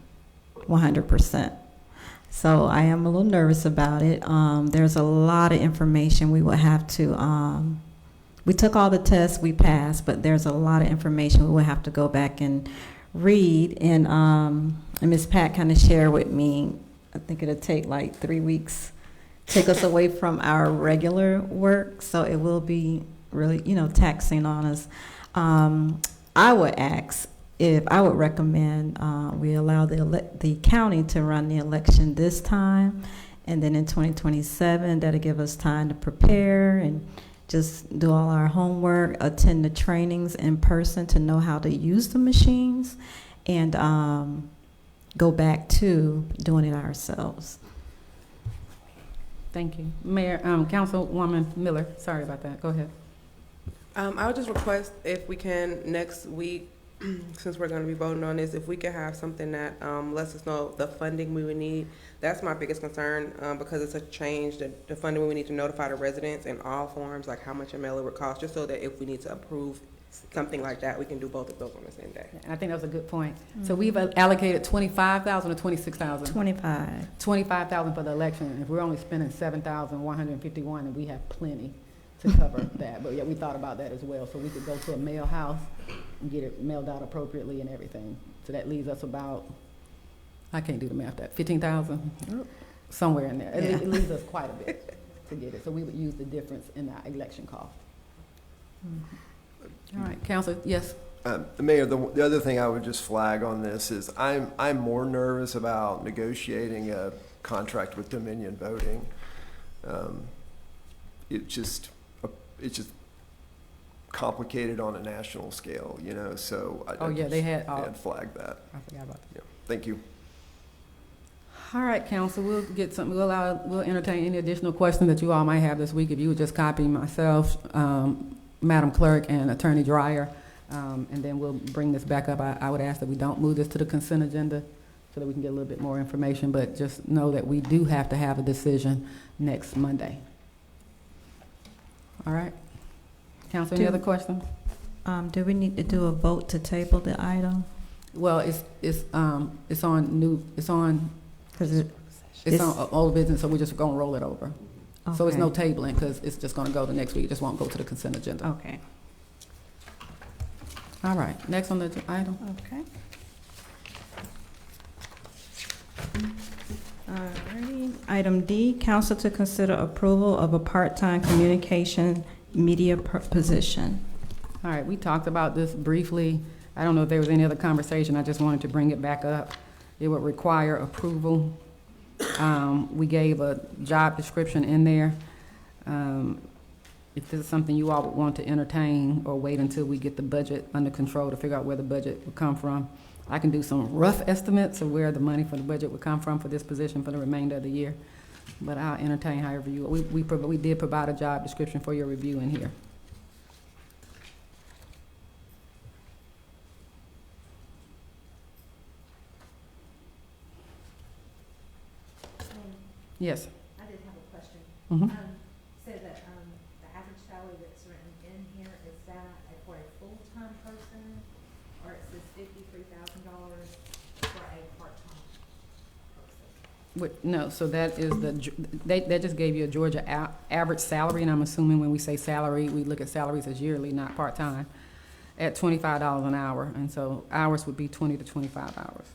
100%. So I am a little nervous about it. There's a lot of information we will have to, we took all the tests, we passed, but there's a lot of information we will have to go back and read. And Ms. Pat kind of shared with me, I think it'll take like 3 weeks, take us away from our regular work. So it will be really, you know, taxing on us. I would recommend we allow the county to run the election this time, and then in 2027, that'll give us time to prepare and just do all our homework, attend the trainings in person to know how to use the machines, and go back to doing it ourselves. Thank you. Mayor, Councilwoman Miller, sorry about that. Go ahead. I would just request if we can next week, since we're going to be voting on this, if we could have something that lets us know the funding we would need. That's my biggest concern because it's a change, the funding we would need to notify the residents in all forms, like how much a mailer would cost, just so that if we need to approve something like that, we can do both of those on the same day. I think that was a good point. So we've allocated 25,000 or 26,000? 25. 25,000 for the election. And if we're only spending 7,151, and we have plenty to cover that. But yeah, we thought about that as well. So we could go to a mail house and get it mailed out appropriately and everything. So that leaves us about, I can't do the math, that 15,000? Somewhere in there. Yeah. It leaves us quite a bit to get it. So we would use the difference in our election cost. All right, Council, yes? Mayor, the other thing I would just flag on this is I'm more nervous about negotiating a contract with Dominion Voting. It's just complicated on a national scale, you know, so They had flagged that. I forgot about that. Yeah. Thank you. All right, Council, we'll get something, we'll entertain any additional questions that you all might have this week. If you would just copy myself, Madam Clerk, and Attorney Dreyer, and then we'll bring this back up. I would ask that we don't move this to the consent agenda so that we can get a little bit more information, but just know that we do have to have a decision next Monday. All right. Council, any other questions? Do we need to do a vote to table the item? Well, it's on old business, so we're just gonna roll it over. Okay. So it's no tabling, because it's just gonna go to next week. It just won't go to the consent agenda. Okay. All right, next on the item. Okay. Alrighty. Item D, council to consider approval of a part-time communication media position. All right, we talked about this briefly. I don't know if there was any other conversation. I just wanted to bring it back up. It would require approval. We gave a job description in there. If this is something you all would want to entertain or wait until we get the budget under control to figure out where the budget would come from, I can do some rough estimates of where the money for the budget would come from for this position for the remainder of the year. But I'll entertain however you, we did provide a job description for your review in here. Yes. I did have a question. Mhm. So that the average salary that's written in here, is that for a full-time person, or it says $53,000 for a part-time person? No, so that is they just gave you a Georgia average salary, and I'm assuming when we say salary, we look at salaries as yearly, not part-time, at $25 an hour, and so hours would be 20 to 25 hours.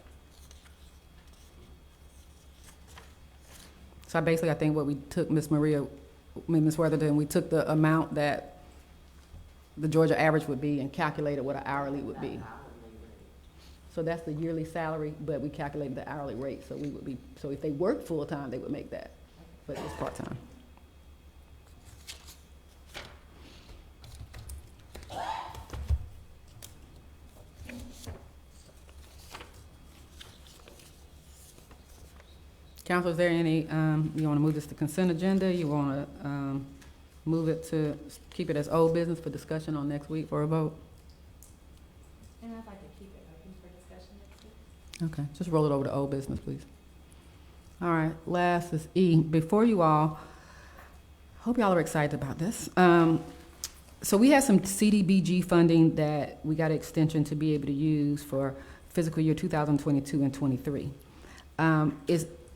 So basically, I think what we took, Ms. Worthington, we took the amount that the Georgia average would be and calculated what an hourly would be. So that's the yearly salary, but we calculated the hourly rate, so we would be, so if they work full-time, they would make that, but it's part-time. Council, is there any, you want to move this to consent agenda? You want to move it to, keep it as old business for discussion on next week for a vote? And I'd like to keep it open for discussion next week. Okay, just roll it over to old business, please. All right, last is E. Before you all, hope y'all are excited about this. So we have some CDBG funding that we got an extension to be able to use for fiscal year 2022 and 23.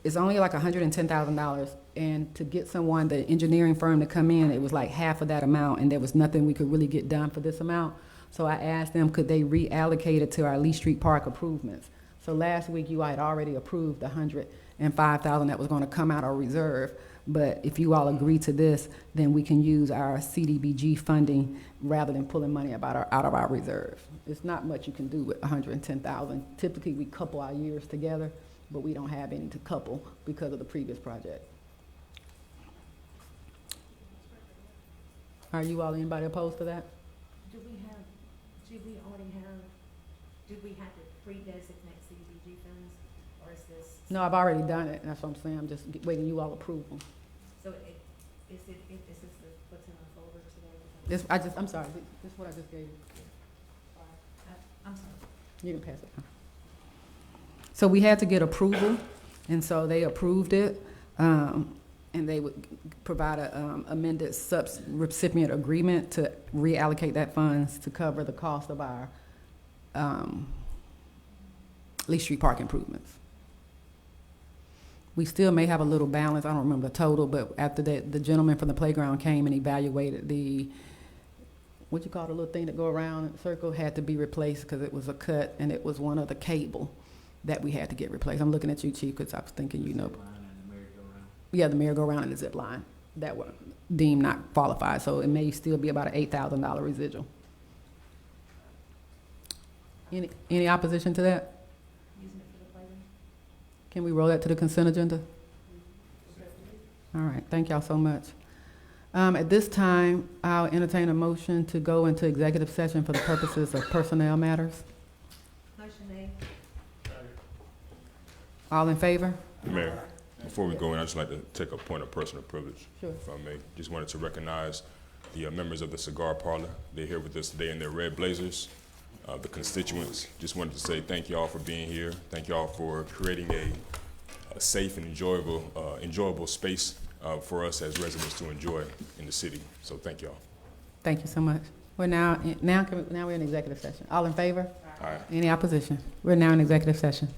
It's only like $110,000, and to get someone, the engineering firm to come in, it was like half of that amount, and there was nothing we could really get done for this amount. So I asked them, could they reallocate it to our Lee Street Park improvements? So last week, you all had already approved the $105,000 that was going to come out of reserve. But if you all agree to this, then we can use our CDBG funding rather than pulling money out of our reserve. It's not much you can do with $110,000. Typically, we couple our years together, but we don't have any to couple because of the previous project. Are you all, anybody opposed to that? Did we have to pre-designate CDBG funds, or is this? No, I've already done it. That's what I'm saying. I'm just waiting you all approval. So is this what's in our folder today? I'm sorry, this is what I just gave you. I'm sorry. You can pass it on. So we had to get approval, and so they approved it, and they would provide a amended recipient agreement to reallocate that funds to cover the cost of our Lee Street Park improvements. We still may have a little balance. I don't remember the total, but after that, the gentleman from the playground came and evaluated the, what you call the little thing that go around in a circle, had to be replaced because it was a cut, and it was one of the cable that we had to get replaced. I'm looking at you, Chief, because I was thinking, you know. Yeah, the merry-go-round and the zip line that were deemed not qualified, so it may still be about an $8,000 residual. Any opposition to that? Using it for the playground? Can we roll that to the consent agenda? All right, thank y'all so much. At this time, I'll entertain a motion to go into executive session for the purposes of personnel matters. Motion made. All in favor? Mayor, before we go in, I'd just like to take a point of personal privilege, Sure. if I may. Just wanted to recognize the members of the Cigar Parlor. They're here with us today in their red blazers. The constituents, just wanted to say thank y'all for being here. Thank y'all for creating a safe and enjoyable space for us as residents to enjoy in the city. So thank y'all. Thank you so much. Now we're in executive session. All in favor? Aye. Any opposition? We're now in executive session.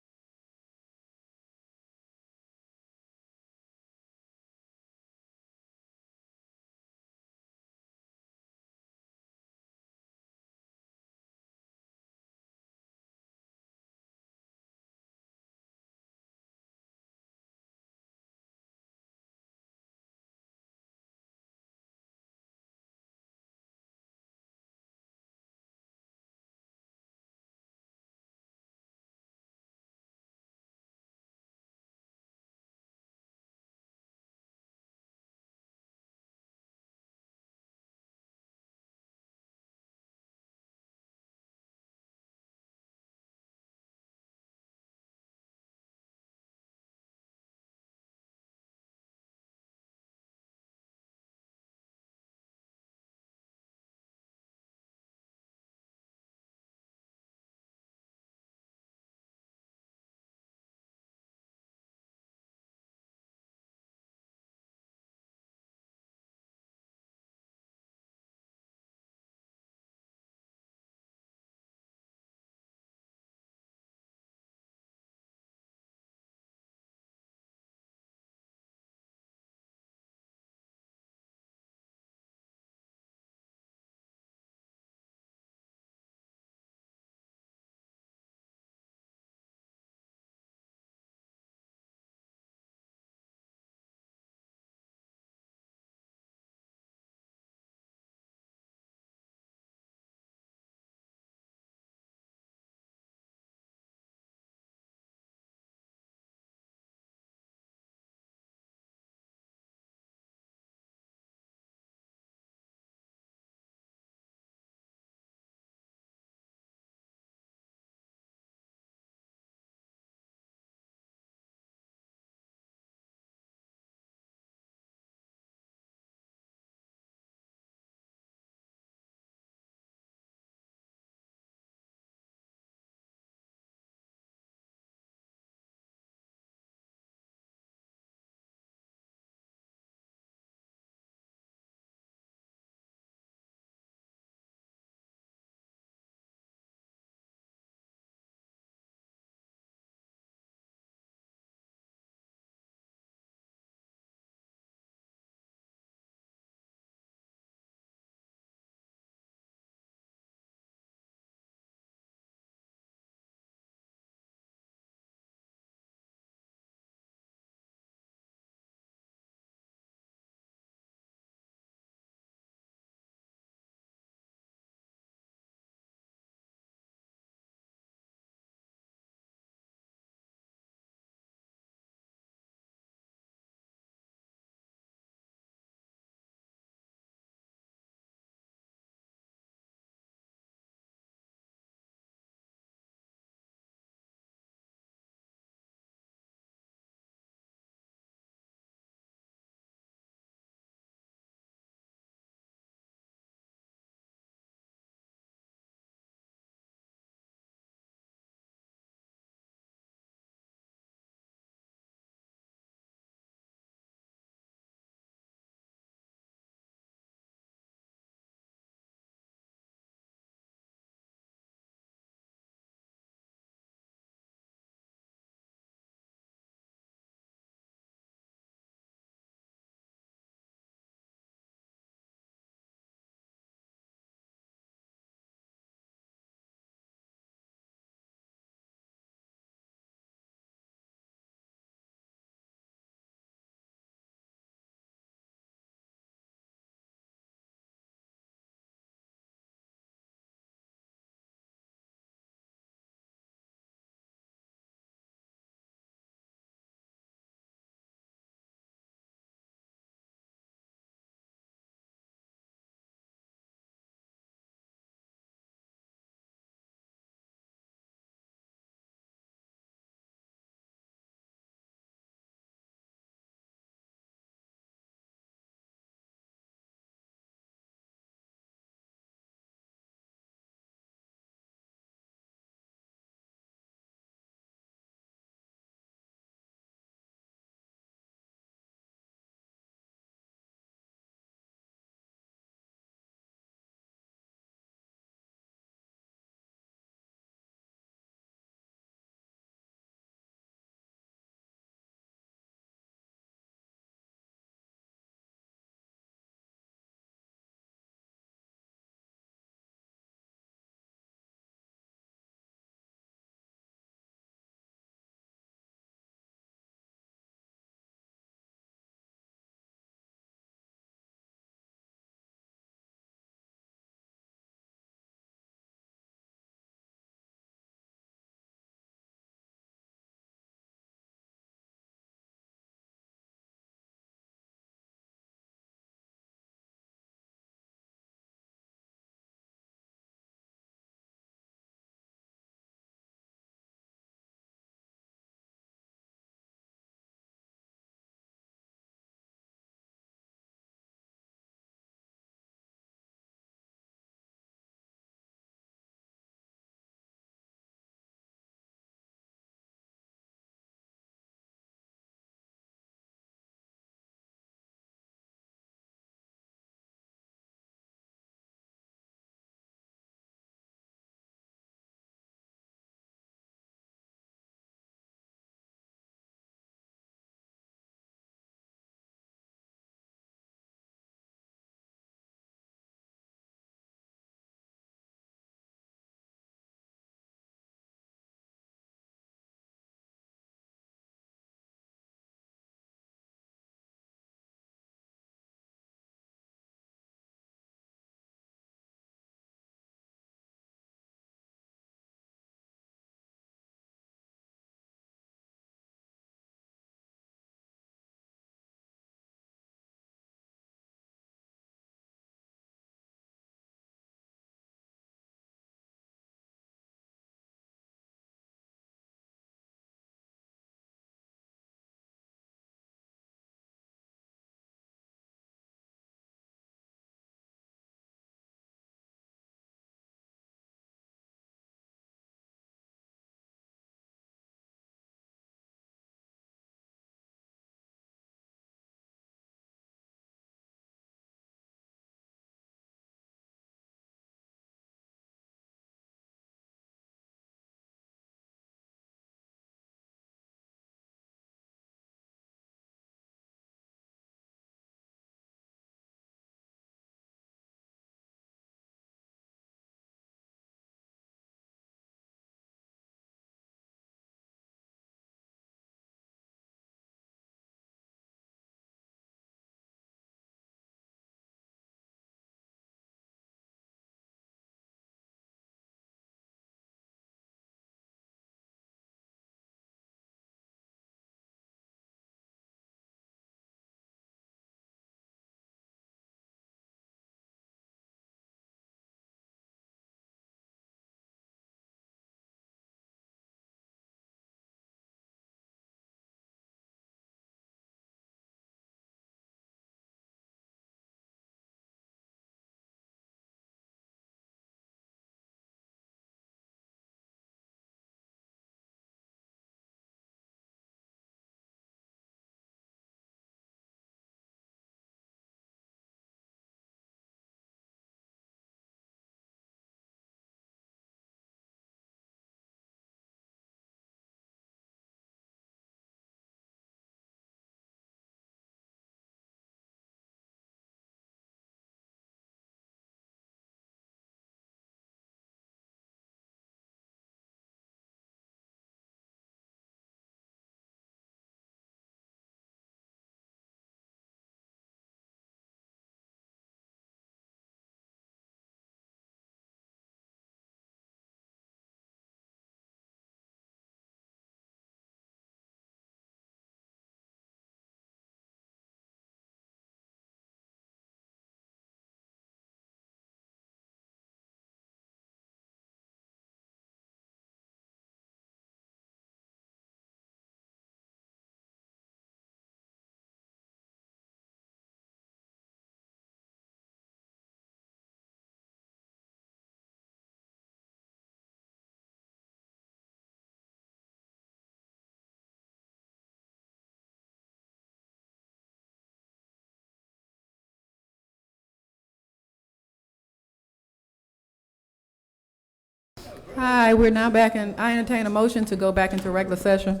Hi, we're now back in, I entertain a motion to go back into regular session.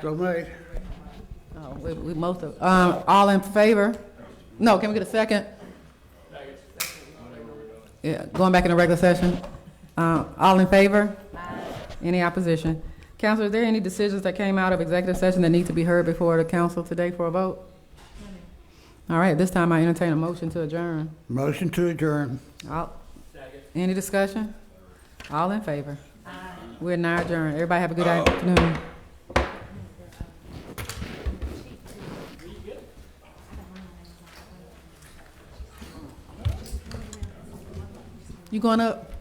So made. Oh, we most of, all in favor? No, can we get a second? Yeah, going back into regular session. All in favor? Any opposition? Council, is there any decisions that came out of executive session that need to be heard before the council today for a vote? All right, this time I entertain a motion to adjourn. Motion to adjourn. Any discussion? All in favor? We're now adjourned. Everybody have a good afternoon. You going up?